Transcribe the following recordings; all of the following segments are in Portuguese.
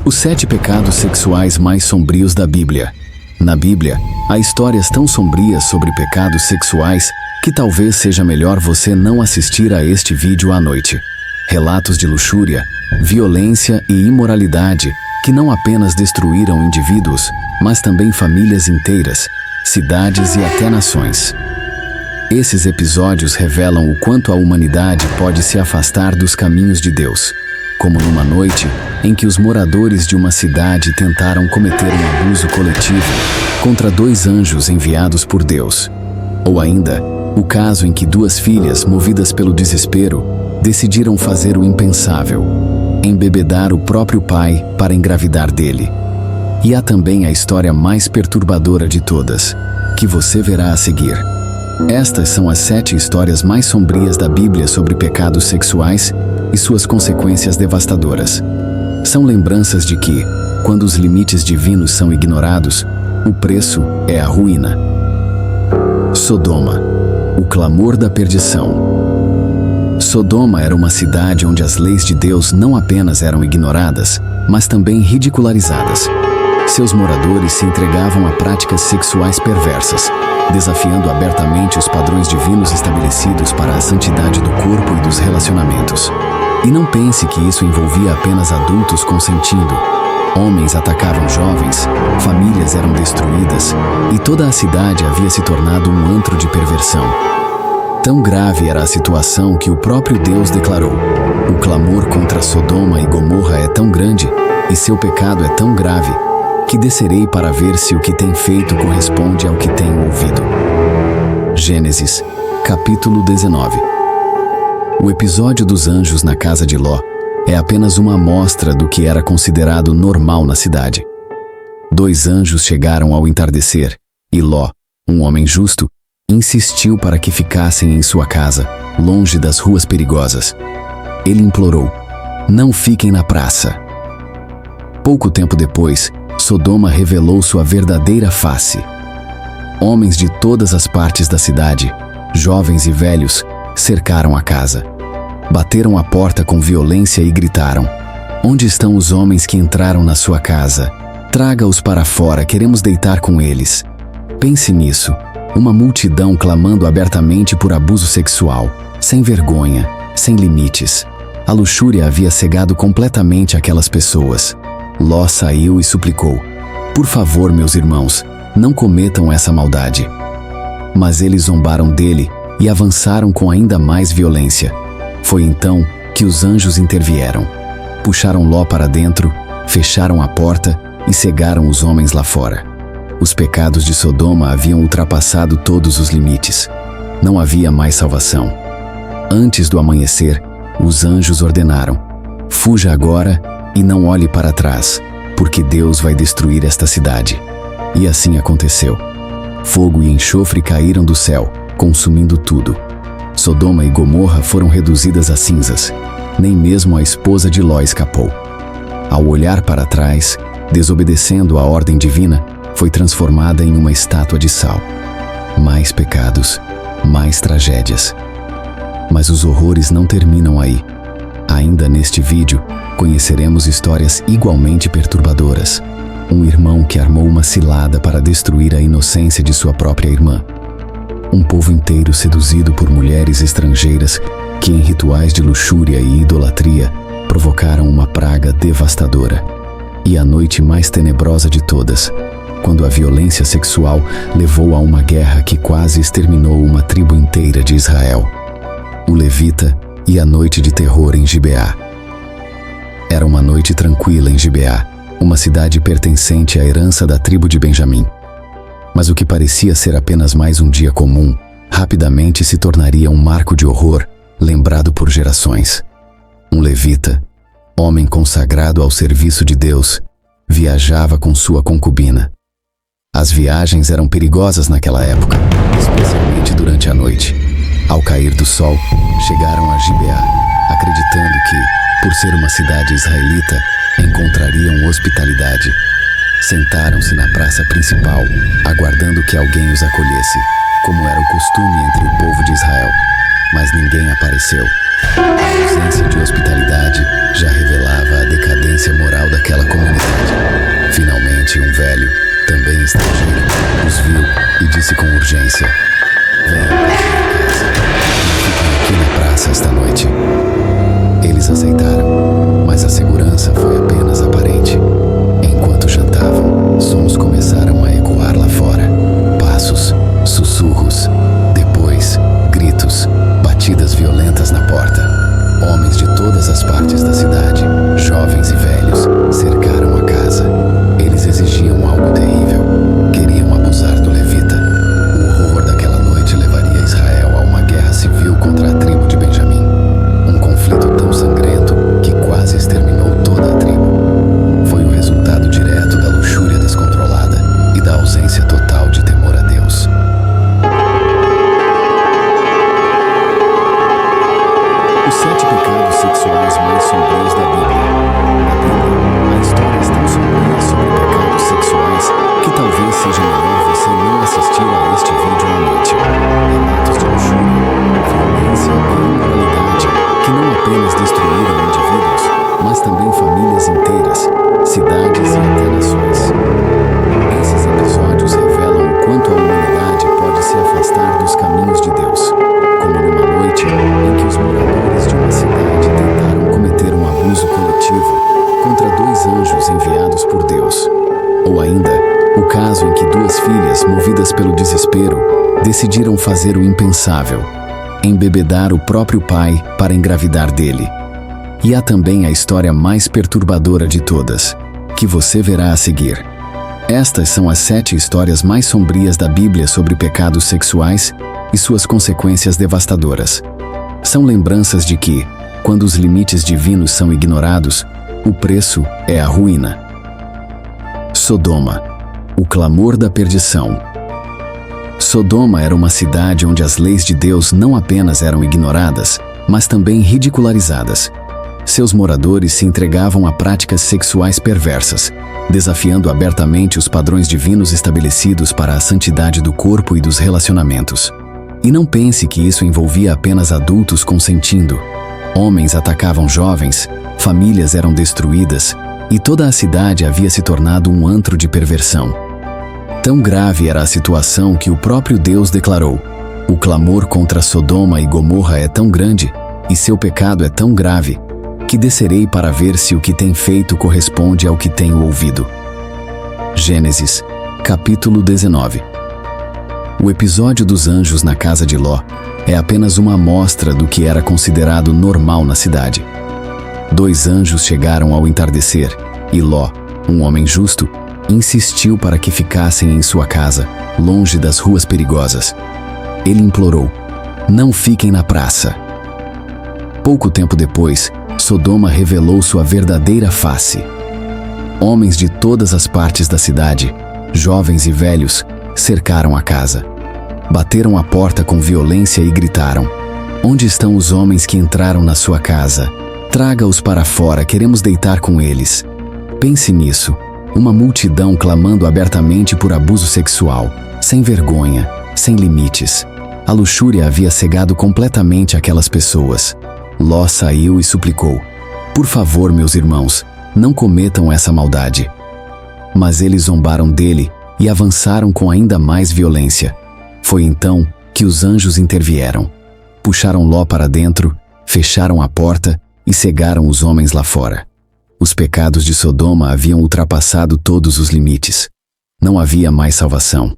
Os 7 pecados sexuais mais sombrios da Bíblia. Na Bíblia, há histórias tão sombrias sobre pecados sexuais que talvez seja melhor você não assistir a este vídeo à noite. Relatos de luxúria, violência e imoralidade que não apenas destruíram indivíduos, mas também famílias inteiras, cidades e até nações. Esses episódios revelam o quanto a humanidade pode se afastar dos caminhos de Deus, como numa noite em que os moradores de uma cidade tentaram cometer um abuso coletivo contra 2 anjos enviados por Deus. Ou ainda, o caso em que 2 filhas, movidas pelo desespero, decidiram fazer o impensável: embebedar o próprio pai para engravidar dele. E há também a história mais perturbadora de todas, que você verá a seguir. Estas são as 7 histórias mais sombrias da Bíblia sobre pecados sexuais e suas consequências devastadoras. São lembranças de que, quando os limites divinos são ignorados, o preço é a ruína. Sodoma, o clamor da perdição. Sodoma era uma cidade onde as leis de Deus não apenas eram ignoradas, mas também ridicularizadas. Seus moradores se entregavam a práticas sexuais perversas, desafiando abertamente os padrões divinos estabelecidos para a santidade do corpo e dos relacionamentos. E não pense que isso envolvia apenas adultos consentindo. Homens atacavam jovens, famílias eram destruídas, e toda a cidade havia se tornado um antro de perversão. Tão grave era a situação que o próprio Deus declarou: o clamor contra Sodoma e Gomorra é tão grande, e seu pecado é tão grave, que descerei para ver se o que tem feito corresponde ao que tenho ouvido. Gênesis, capítulo 19. O episódio dos anjos na casa de Ló é apenas uma amostra do que era considerado normal na cidade. 2 anjos chegaram ao entardecer, e Ló, um homem justo, insistiu para que ficassem em sua casa, longe das ruas perigosas. Ele implorou: não fiquem na praça. Pouco tempo depois, Sodoma revelou sua verdadeira face. Homens de todas as partes da cidade, jovens e velhos, cercaram a casa. Bateram a porta com violência e gritaram: onde estão os homens que entraram na sua casa? Traga-os para fora, queremos deitar com eles. Pense nisso, uma multidão clamando abertamente por abuso sexual, sem vergonha, sem limites. A luxúria havia cegado completamente aquelas pessoas. Ló saiu e suplicou: por favor, meus irmãos, não cometam essa maldade. Mas eles zombaram dele e avançaram com ainda mais violência. Foi então que os anjos intervieram. Puxaram Ló para dentro, fecharam a porta e cegaram os homens lá fora. Os pecados de Sodoma haviam ultrapassado todos os limites. Não havia mais salvação. Antes do amanhecer, os anjos ordenaram: fuja agora e não olhe para trás, porque Deus vai destruir esta cidade. E assim aconteceu. Fogo e enxofre caíram do céu, consumindo tudo. Sodoma e Gomorra foram reduzidas a cinzas. Nem mesmo a esposa de Ló escapou. Ao olhar para trás, desobedecendo a ordem divina, foi transformada em uma estátua de sal. Mais pecados, mais tragédias. Mas os horrores não terminam aí. Ainda neste vídeo, conheceremos histórias igualmente perturbadoras. Um irmão que armou uma cilada para destruir a inocência de sua própria irmã. Um povo inteiro seduzido por mulheres estrangeiras que, em rituais de luxúria e idolatria, provocaram uma praga devastadora. E a noite mais tenebrosa de todas, quando a violência sexual levou a uma guerra que quase exterminou uma tribo inteira de Israel. O Levita e a noite de terror em Gibeá. Era uma noite tranquila em Gibeá, uma cidade pertencente à herança da tribo de Benjamim. Mas o que parecia ser apenas mais um dia comum, rapidamente se tornaria um marco de horror, lembrado por gerações. Um levita, homem consagrado ao serviço de Deus, viajava com sua concubina. As viagens eram perigosas naquela época, especialmente durante a noite. Ao cair do sol, chegaram a Gibeá, acreditando que, por ser uma cidade israelita, encontrariam hospitalidade. Sentaram-se na praça principal, aguardando que alguém os acolhesse, como era o costume entre o povo de Israel. Mas ninguém apareceu. A ausência de hospitalidade já revelava a decadência decadência moral daquela comunidade. Finalmente, um velho, também estrangeiro, os viu e disse com urgência: venham para minha casa, fiquem aqui na praça esta noite. Eles aceitaram, mas a segurança foi apenas aparente. Enquanto jantavam, sons começaram a ecoar lá fora. Passos, sussurros, depois gritos, batidas violentas na porta. Homens de todas as partes da cidade, jovens e velhos, cercaram a casa. Eles exigiam algo terrível. Queriam abusar do levita. O horror daquela noite levaria Israel a uma guerra civil contra a tribo de Benjamim. Um conflito tão sangrento que quase exterminou toda a tribo. Foi o resultado direto da luxúria descontrolada e da ausência total de temor a Deus. Os 7 pecados sexuais mais sombrios da Bíblia. Na Bíblia, há histórias tão sombrias sobre pecados sexuais que talvez seja melhor você não assistir a este vídeo à noite. Relatos de luxúria, violência e imoralidade que não apenas destruíram indivíduos, mas também famílias inteiras, cidades e até nações. Esses episódios revelam o quanto a humanidade pode se afastar dos caminhos de Deus, como numa noite em que os moradores de uma cidade tentaram cometer um abuso coletivo contra 2 anjos enviados por Deus. Ou ainda, o caso em que 2 filhas, movidas pelo desespero, decidiram fazer o impensável: embebedar o próprio pai para engravidar dele. E há também a história mais perturbadora de todas, que você verá a seguir. Estas são as 7 histórias mais sombrias da Bíblia sobre pecados sexuais e suas consequências devastadoras. São lembranças de que, quando os limites divinos são ignorados, o preço é a ruína. Sodoma, o clamor da perdição. Sodoma era uma cidade onde as leis de Deus não apenas eram ignoradas, mas também ridicularizadas. Seus moradores se entregavam a práticas sexuais perversas, desafiando abertamente os padrões divinos estabelecidos para a santidade do corpo e dos relacionamentos. E não pense que isso envolvia apenas adultos consentindo. Homens atacavam jovens, famílias eram destruídas, e toda a cidade havia se tornado um antro de perversão. Tão grave era a situação que o próprio Deus declarou: o clamor contra Sodoma e Gomorra é tão grande, e seu pecado é tão grave, que descerei para ver se o que tem feito corresponde ao que tenho ouvido. Gênesis, capítulo 19. O episódio dos anjos na casa de Ló é apenas uma amostra do que era considerado normal na cidade. 2 anjos chegaram ao entardecer, e Ló, um homem justo, insistiu para que ficassem em sua casa, longe das ruas perigosas. Ele implorou: não fiquem na praça. Pouco tempo depois, Sodoma revelou sua verdadeira face. Homens de todas as partes da cidade, jovens e velhos, cercaram a casa. Bateram a porta com violência e gritaram: onde estão os homens que entraram na sua casa? Traga-os para fora, queremos deitar com eles. Pense nisso, uma multidão clamando abertamente por abuso sexual, sem vergonha, sem limites. A luxúria havia cegado completamente aquelas pessoas. Ló saiu e suplicou: por favor, meus irmãos, não cometam essa maldade. Mas eles zombaram dele e avançaram com ainda mais violência. Foi então que os anjos intervieram. Puxaram Ló para dentro, fecharam a porta e cegaram os homens lá fora. Os pecados de Sodoma haviam ultrapassado todos os limites. Não havia mais salvação.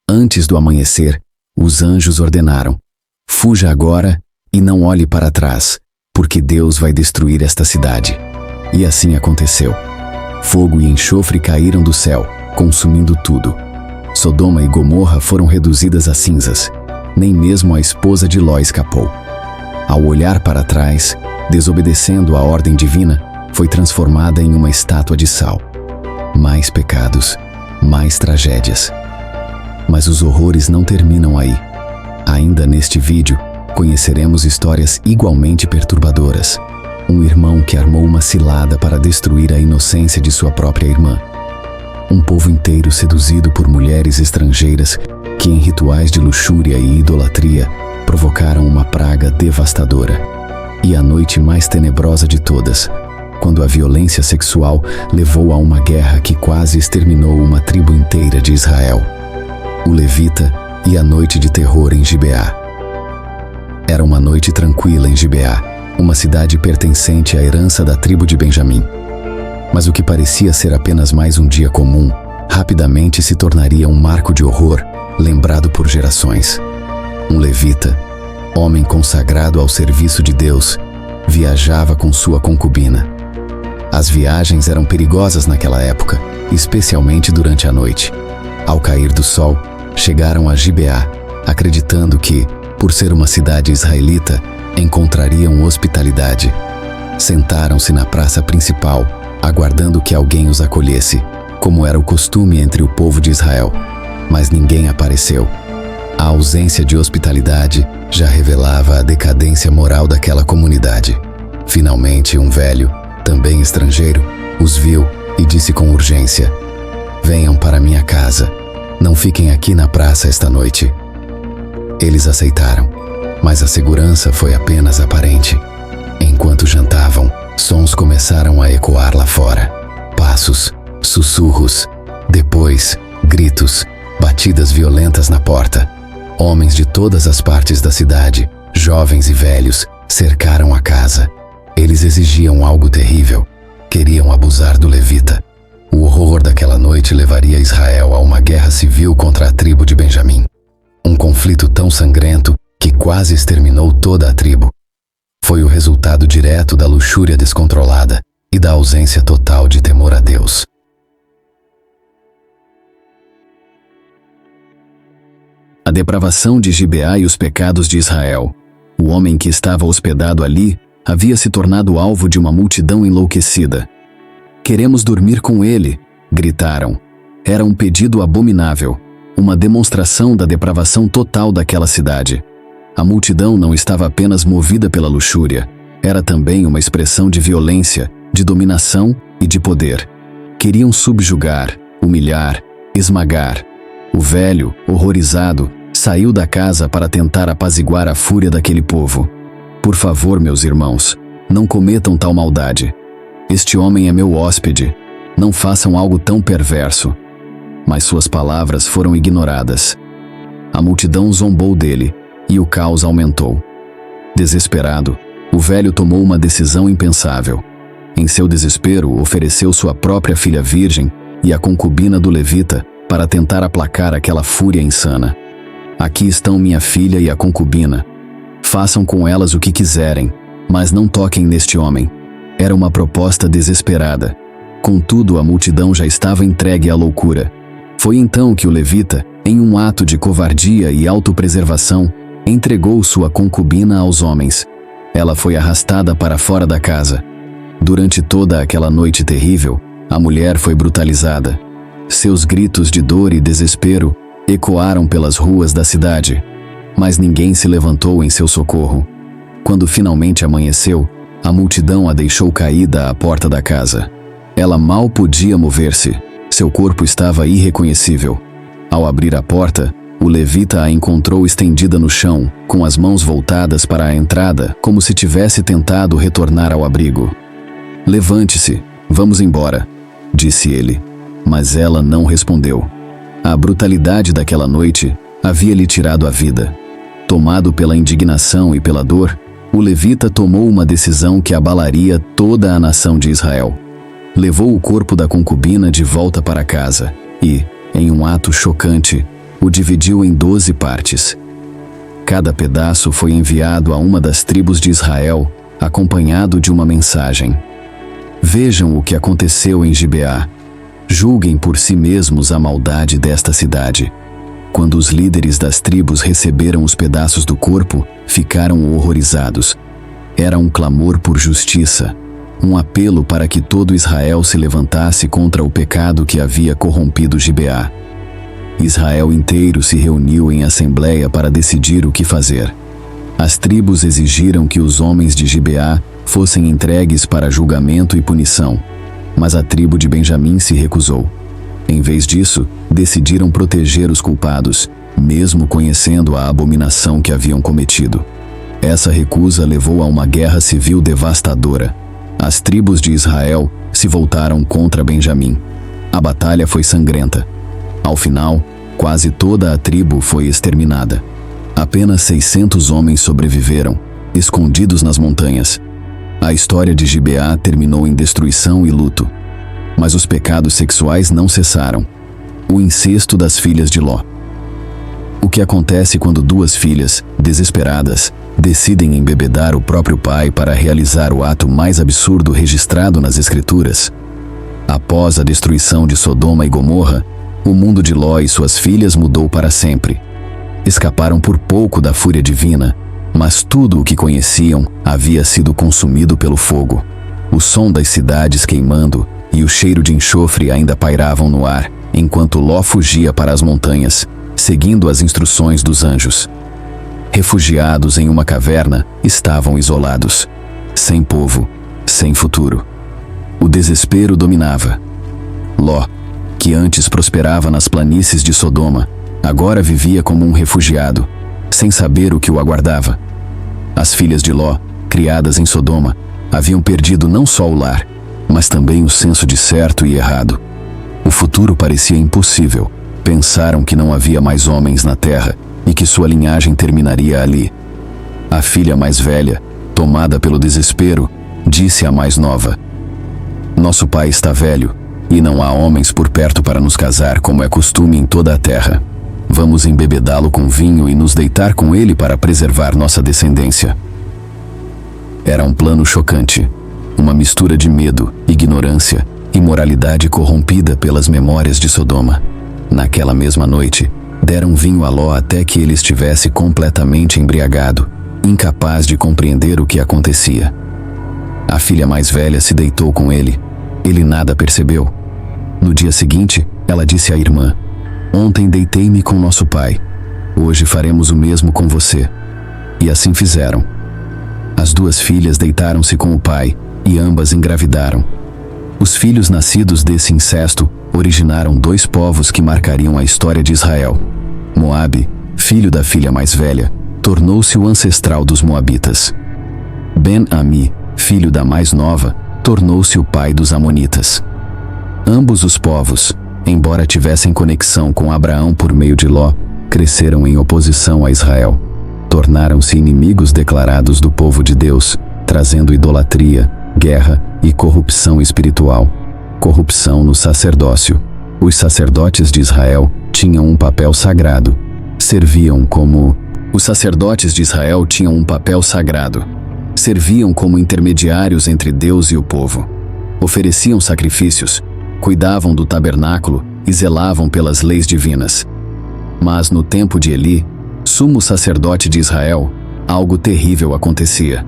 Antes do amanhecer, os anjos ordenaram: fuja agora e não olhe para trás, porque Deus vai destruir esta cidade. E assim aconteceu. Fogo e enxofre caíram do céu, consumindo tudo. Sodoma e Gomorra foram reduzidas a cinzas. Nem mesmo a esposa de Ló escapou. Ao olhar para trás, desobedecendo a ordem divina, foi transformada em uma estátua de sal. Mais pecados, mais tragédias. Mas os horrores não terminam aí. Ainda neste vídeo, conheceremos histórias igualmente perturbadoras. Um irmão que armou uma cilada para destruir a inocência de sua própria irmã. Um povo inteiro seduzido por mulheres estrangeiras que, em rituais de luxúria e idolatria, provocaram uma praga devastadora. E a noite mais tenebrosa de todas, quando a violência sexual levou a uma guerra que quase exterminou uma tribo inteira de Israel. O levita e a noite de terror em Gibeá. Era uma noite tranquila em Gibeá, uma cidade pertencente à herança da tribo de Benjamim. Mas o que parecia ser apenas mais um dia comum, rapidamente se tornaria um marco de horror, lembrado por gerações. Um levita, homem consagrado ao serviço de Deus, viajava com sua concubina. As viagens eram perigosas naquela época, especialmente durante a noite. Ao cair do sol, chegaram a Gibeá, acreditando que, por ser uma cidade israelita, encontrariam hospitalidade. Sentaram-se na praça principal, aguardando que alguém os acolhesse, como era o costume entre o povo de Israel. Mas ninguém apareceu. A ausência de hospitalidade já revelava a decadência moral daquela comunidade. Finalmente, um velho, também estrangeiro, os viu e disse com urgência: "Venham para minha casa. Não fiquem aqui na praça esta noite." Eles aceitaram, mas a segurança foi apenas aparente. Enquanto jantavam, sons começaram a ecoar lá fora. Passos, sussurros, depois, gritos, batidas violentas na porta. Homens de todas as partes da cidade, jovens e velhos, cercaram a casa. Eles exigiam algo terrível. Queriam abusar do levita. O horror daquela noite levaria Israel a uma guerra civil contra a tribo de Benjamim. Um conflito tão sangrento que quase exterminou toda a tribo. Foi o resultado direto da luxúria descontrolada e da ausência total de temor a Deus. A depravação de Gibeá e os pecados de Israel. O homem que estava hospedado ali havia se tornado alvo de uma multidão enlouquecida. "Queremos dormir com ele", gritaram. Era um pedido abominável, uma demonstração da depravação total daquela cidade. A multidão não estava apenas movida pela luxúria, era também uma expressão de violência, de dominação e de poder. Queriam subjugar, humilhar, esmagar. O velho, horrorizado, saiu da casa para tentar apaziguar a fúria daquele povo. "Por favor, meus irmãos, não cometam tal maldade. Este homem é meu hóspede. Não façam algo tão perverso." Mas suas palavras foram ignoradas. A multidão zombou dele, e o caos aumentou. Desesperado, o velho tomou uma decisão impensável. Em seu desespero, ofereceu sua própria filha virgem e a concubina do levita para tentar aplacar aquela fúria insana. "Aqui estão minha filha e a concubina. Façam com elas o que quiserem, mas não toquem neste homem." Era uma proposta desesperada. Contudo, a multidão já estava entregue à loucura. Foi então que o levita, em um ato de covardia e autopreservação, entregou sua concubina aos homens. Ela foi arrastada para fora da casa. Durante toda aquela noite terrível, a mulher foi brutalizada. Seus gritos de dor e desespero ecoaram pelas ruas da cidade, mas ninguém se levantou em seu socorro. Quando finalmente amanheceu, a multidão a deixou caída à porta da casa. Ela mal podia mover-se, seu corpo estava irreconhecível. Ao abrir a porta, o levita a encontrou estendida no chão, com as mãos voltadas para a entrada, como se tivesse tentado retornar ao abrigo. "Levante-se, vamos embora", disse ele, mas ela não respondeu. A brutalidade daquela noite havia lhe tirado a vida. Tomado pela indignação e pela dor, o levita tomou uma decisão que abalaria toda a nação de Israel. Levou o corpo da concubina de volta para casa e, em um ato chocante, o dividiu em 12 partes. Cada pedaço foi enviado a uma das tribos de Israel, acompanhado de uma mensagem: "Vejam o que aconteceu em Gibeá. Julguem por si mesmos a maldade desta cidade." Quando os líderes das tribos receberam os pedaços do corpo, ficaram horrorizados. Era um clamor por justiça, um apelo para que todo Israel se levantasse contra o pecado que havia corrompido Gibeá. Israel inteiro se reuniu em assembleia para decidir o que fazer. As tribos exigiram que os homens de Gibeá fossem entregues para julgamento e punição, mas a tribo de Benjamim se recusou. Em vez disso, decidiram proteger os culpados, mesmo conhecendo a abominação que haviam cometido. Essa recusa levou a uma guerra civil devastadora. As tribos de Israel se voltaram contra Benjamim. A batalha foi sangrenta. Ao final, quase toda a tribo foi exterminada. Apenas 600 homens sobreviveram, escondidos nas montanhas. A história de Gibeá terminou em destruição e luto. Mas os pecados sexuais não cessaram. O incesto das filhas de Ló. O que acontece quando duas filhas, desesperadas, decidem embebedar o próprio pai para realizar o ato mais absurdo registrado nas Escrituras? Após a destruição de Sodoma e Gomorra, o mundo de Ló e suas filhas mudou para sempre. Escaparam por pouco da fúria divina, mas tudo o que conheciam havia sido consumido pelo fogo. O som das cidades queimando e o cheiro de enxofre ainda pairavam no ar, enquanto Ló fugia para as montanhas, seguindo as instruções dos anjos. Refugiados em uma caverna, estavam isolados, sem povo, sem futuro. O desespero dominava. Ló, que antes prosperava nas planícies de Sodoma, agora vivia como um refugiado, sem saber o que o aguardava. As filhas de Ló, criadas em Sodoma, haviam perdido não só o lar, mas também o senso de certo e errado. O futuro parecia impossível. Pensaram que não havia mais homens na terra e que sua linhagem terminaria ali. A filha mais velha, tomada pelo desespero, disse à mais nova: "Nosso pai está velho, e não há homens por perto para nos casar, como é costume em toda a terra. Vamos embebedá-lo com vinho e nos deitar com ele para preservar nossa descendência." Era um plano chocante, uma mistura de medo, ignorância e moralidade corrompida pelas memórias de Sodoma. Naquela mesma noite, deram vinho a Ló até que ele estivesse completamente embriagado, incapaz de compreender o que acontecia. A filha mais velha se deitou com ele. Ele nada percebeu. No dia seguinte, ela disse à irmã: "Ontem deitei-me com nosso pai. Hoje faremos o mesmo com você." E assim fizeram. As duas filhas deitaram-se com o pai, e ambas engravidaram. Os filhos nascidos desse incesto originaram dois povos que marcariam a história de Israel. Moabe, filho da filha mais velha, tornou-se o ancestral dos moabitas. Ben-Ami, filho da mais nova, tornou-se o pai dos amonitas. Ambos os povos, embora tivessem conexão com Abraão por meio de Ló, cresceram em oposição a Israel. Tornaram-se inimigos declarados do povo de Deus, trazendo idolatria, guerra e corrupção espiritual. Corrupção no sacerdócio. Os sacerdotes de Israel tinham um papel sagrado. Os sacerdotes de Israel tinham um papel sagrado. Serviam como intermediários entre Deus e o povo. Ofereciam sacrifícios, cuidavam do tabernáculo e zelavam pelas leis divinas. Mas no tempo de Eli, sumo sacerdote de Israel, algo terrível acontecia.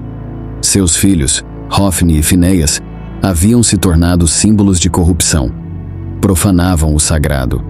Seus filhos, Hofni e Finéias, haviam se tornado símbolos de corrupção. Profanavam o sagrado.